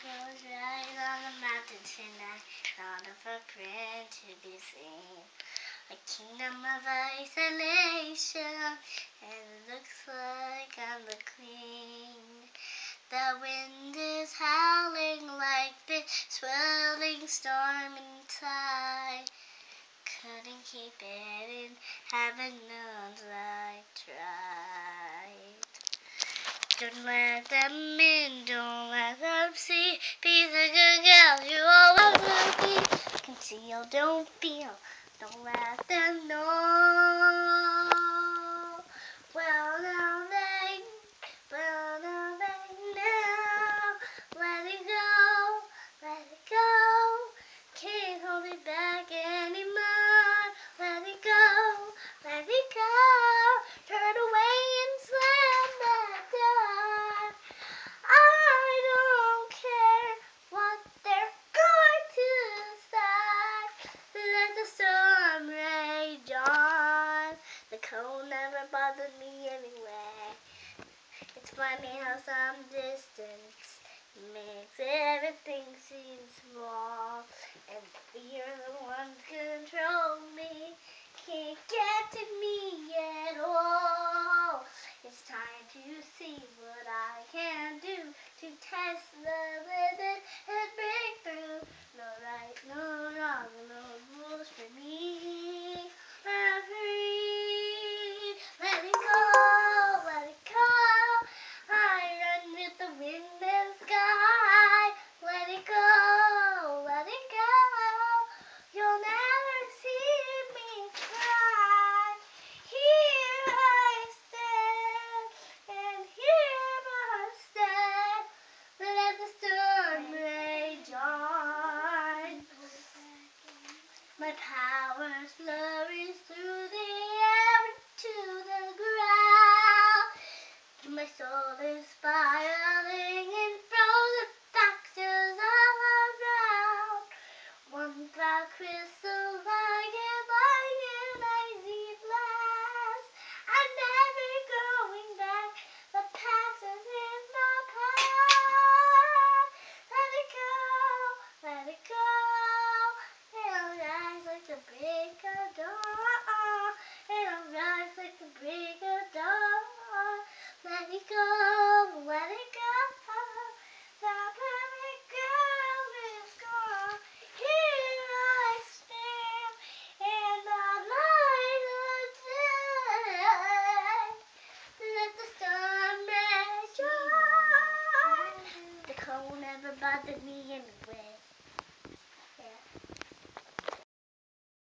goes right on the mountain tonight, not a footprint to be seen. A kingdom of isolation, and it looks like I'm the queen. The wind is howling like the swirling storming tide. Couldn't keep it in, heaven knows I tried. Don't let them in, don't let them see. Be the good girl you always will be. Conceal, don't feel, don't let them know. Well, now they know. Let it go, let it go. Can't hold it back anymore. Let it go, let it go. Turn away and slam that door. I don't care what they're going to say. Let the storm rage on. The cold never bothered me anyway. It's funny how some distance makes everything seem small, and you're the one control me, can't get to me at all. It's time to see what I can do to test the limit and break through. No right, no wrong, no rules for me. I'm free. Let it go, let it go. I run with the wind and sky. Let it go, let it go. You'll never see me cry. Here I stand, and here must stand. Let the storm rage on. My power flurries through the air to the ground. My soul is spiraling in frozen fractures all around. One cloud crystal like an icy blast. I'm never going back. The past is in my past. Let it go, let it go. It'll rise like the break of dawn. It'll rise like the break of dawn. Let it go, let it go. The perfect girl is gone. Here I stand in the light of day. Let the storm rage on. The cold never bothered me anyway.